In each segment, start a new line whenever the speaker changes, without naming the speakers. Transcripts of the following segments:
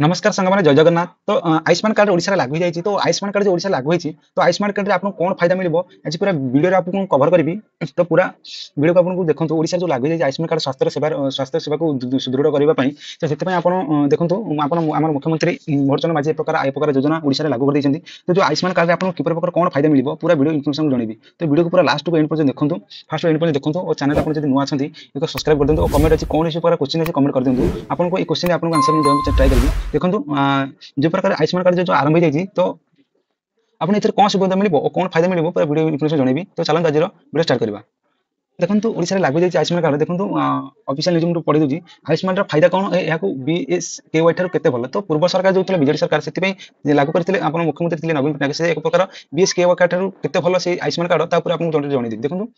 नमस्कार सांग मैंने जय जगन्नाथ। तो आयुष्मान कार्ड ओडिशा रे लागू हो जाइए। तो आयुष्मान कार्ड जो ओडिशा लागू होइछि तो आयुष्मान कार्ड रे आपन कोन फायदा मिलबो आज पूरा वीडियो रे आपन कवर करबी। तो पूरा वीडियो को आपन देखंतु ओडिशा जो लागू हो जाइए आयुष्मान कार्ड स्वास्थ्य सेवा को सुदृढ़ करबा पई। तो सेते पई आपन देखंतु आपन हमर मुख्यमंत्री मोहन माझी ए प्रकार योजना ओडिशा रे लागू कर दैछन्ती। तो जो आयुष्मान कार्ड रे आपन कि प्रकार कोन फायदा मिलबो पूरा वीडियो इन्फॉर्मेशन जणेबी। तो वीडियो को पूरा लास्ट को एंड पर देखंतु फर्स्ट एंड पर देखंतु और चैनल आपन जदि नुआ अछंती एक सब्सक्राइब कर देंतु और कमेंट अछि कोन इशू पर क्वेश्चन अछि कमेंट कर देंतु। आपन को ए क्वेश्चन आपन आंसर मैं देबा ट्राई करबी। देखंतु जो प्रकार आयुष्मान कार्ड जो आरंभ हो तो आपन एथरे कौन सुविधा मिलबो और कौन फायदा मिलबो पूरा वीडियो इन्फॉर्मेशन जणेबी। तो चलन आज वीडियो स्टार्ट करबा। देखंतु ओडिसा रे लागू जाय आयुष्मान कार्ड देखंतु ऑफिशियल न्यूज में पढि दोजी आयुष्मान रा फायदा कोन याकू बीएसकेवाई थारु केते भलो। तो पूर्व सरकार जो तले बीजेडी सरकार सेति पई लागू करथिले आपन मुख्यमंत्री थिले नवीन पटनायक से एक प्रकार बीएसकेवाई कार्ड थारु केते भलो से आयुष्मान कार्ड ता पूरा आपन जणै देबी। देखंतु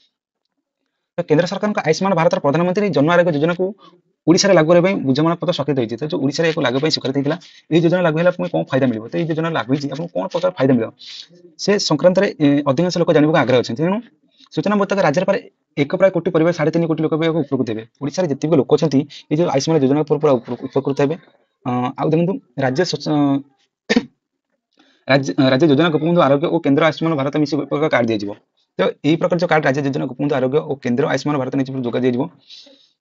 तो केंद्र सरकार का आयुष्मान भारत प्रधानमंत्री जन आरोग्य योजना को ओडिशा रे लागू करबा बुझामणा पत्र स्वाक्षरित होइछि। तो जो ओडिशा रे एको लागू पई स्वीकृत हेतिला ए योजना लागू होला कोन फायदा मिलबो। तो ए योजना लागू होइछि आपन कोन प्रकार फायदा मिलबो से संक्रांत रे अधिकांश लोक जानबो आग्रह अछि। तेनु सूचना मुताबिक राज्य पर एक प्राय कोटी परिवार 3.5 कोटी लोक उपकृत हेबे। ओडिशा रे जति लोक अछंती ए जो आयुष्मान योजना पर पूरा उपकृत हेबे। आ देखंतु राज्य योजना गोपबंधु आरोग्य और केंद्र आयुष्मान भारत मिसी प्रकार कार्ड दिया। तो यही प्रकार जो कार्ड राज्य योजना गोपबंधु आरोग्य और केंद्र आयुष्मान भारत नीति जोगा दिया।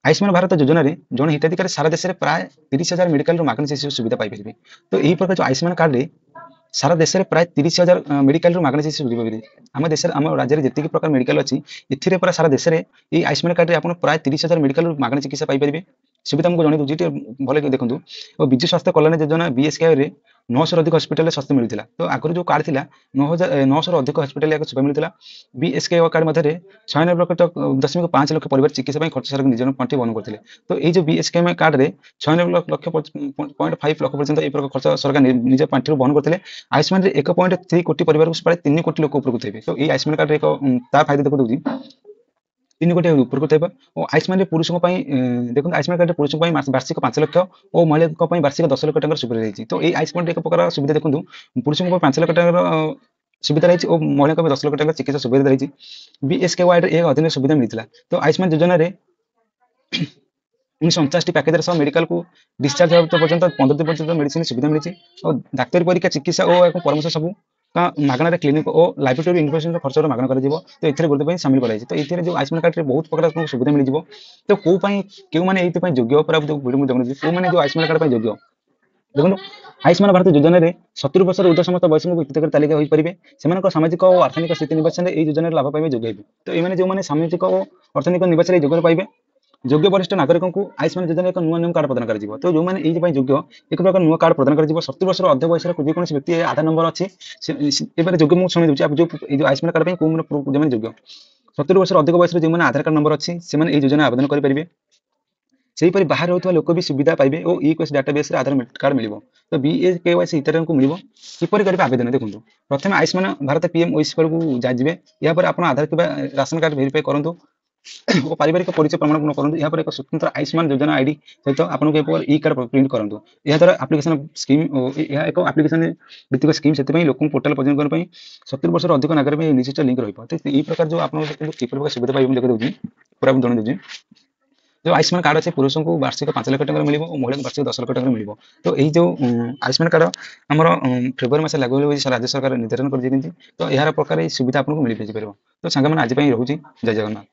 आयुष्मान भारत योजना रे जन हिताधिकारी सारा देश में प्राय 30,000 मेडिकल मागणी चिकित्सा सुविधा पाई परिबे। तो यही प्रकार जो आयुष्मान कार्ड रे सारा देश में प्राय 30,000 मेडिकल मागणी चिकित्सा सुविधा पाई। आम देश आम राज्य में जितकी प्रकार मेडिकल अच्छी एथिरे पूरा सारा देश में ये आयुष्मान कार्ड रे आपन प्राय 30,000 मेडिकल मागणी चिकित्सा पाई परिबे। सुविधा हमको जणै दूची भले देखंतु और विजु स्वास्थ्य कल्याण योजना बीएसके रे 900 अधिक हॉस्पिटल स्वास्थ्य मिलता। तो आगुरी जो कार्ड थिला 9,900 अधिक हॉस्पिटल या सेवा मिलता। बीएसके कार्ड मध्य 96.5 लाख परिवार चिकित्सा खर्च सरकार निज पांठि वहन करते। तो ये जो बीएसके कार्ड रे 96.5 लाख पर्यंत ए प्रकार खर्च सरकार निज पांठि वहन करते। आयुष्मान रे 1.3 कोटी परिवार को प्राय 3 कोटी लोक उपकृत हेबे। तो ये आयुष्मान कार्ड रे एक ता फायदा देखो दूची 3 कोटी उपकृत हेबे। और आयुष्मान पुरुषों देखो आयुष्मान कार्ड पुरुषों वार्षिक 5 लाख और महिला वार्षिक 10 लाख टकर सुविधा रही। तो ये आयुष्मान एक प्रकार सुविधा देखो पुरुषों को 5 लाख टकर सुविधा रही और महिला 10 लाख टकर चिकित्सा सुविधा रही। बीएसकेवाई एक अधीन सुविधा मिलता। तो आयुष्मान योजना रे 1949 पैकेज सह मेडिकल को डिस्चार्ज पर्यंत 15 दिन पर्यंत मेडिसिन सुविधा मिली और डाक्तरी परीक्षा चिकित्सा और परामर्श सब मागणार क्लिनिक और लाइब्रेरी इन्फॉर्मेशन खर्च मागण कर। तो ये गुरुत्व सामिल कराई। तो ये जो आयुष्मान कार्ड बहुत प्रकार सुविधा मिल जाव। तो क्यों मैंने ये योग्य पर वीडियो जन कौ मैंने जो आयुष्मान कार्ड योग्य देखो आयुष्मान भारत योजना रे 70 वर्ष ऊर्ध्व समस्त वयस्क हितग्राही तालिका होई परिबे। सेमानक सामाजिक और आर्थिक स्थिति निर्वाचन रे योजना लाभ पाइबे योग्य हेबे। तो एमाने जो माने सामाजिक और अर्थनैतिक निर्वाचन रे योग्य पाइबे योग्य वरिष्ठ नागरिकों को आयुष्मान योजना एक नुआ नियम कार्ड प्रदान कर। तो जो मैंने ये योग्य एक प्रकार नुआ कार्ड प्रदान कर 70 वर्ष अधिक वयस जो व्यक्ति आधार नंबर अच्छी योग्य मुझे शुणी दूसरी जो आयुष्मान कार्ड जो योग्य 70 वर्ष अधिक वयस जो आधार कार्ड नंबर अच्छी से योजना आवेदन करेंगे। सेहीपरि बाहर होता लोक भी सुविधा पाइबे और ई-क्वेस्ट डाटाबेस आधार कार्ड मिल। तो बीएसकेवाई हिताधिकारी को मिल किपर करेंगे आवेदन देखो प्रथम आयुष्मान भारत पीएम ओएसपी को जाए यापर आप आधार कि राशन कार्ड भेरीफाई करूँ और पारिवारिक परिचय प्रमाण करूँ। यहाँ पर एक स्वतंत्र आयुष्मान योजना आईडी सहित आपको ई कार्ड प्रिंट करूँ। यह द्वारा आप्लिकेशन स्कीम एक आप्लिकेशन भित्तिक स्कीम से लोक पोर्टाल पंजीयन करने 70 वर्ष अधिक नागरिक निश्चित लिंक रही। तो यही प्रकार जो आप सुविधा पाइबे देखो दूसरी पूरा जन दूसरी जो आयुष्मान कार्ड अच्छे पुरुषों को वार्षिक 5 लाख टकर मिल और महिला को वार्षिक 10 लाख टकर मिल। तो यही जो आयुष्मान कार्ड आमर फेब्रुआरी मास लागू राज्य सरकार निर्धारण कर। तो यार प्रकार सुविधा आपको मिल पार। तो सांग मैंने आज रोचे जय जगन्नाथ।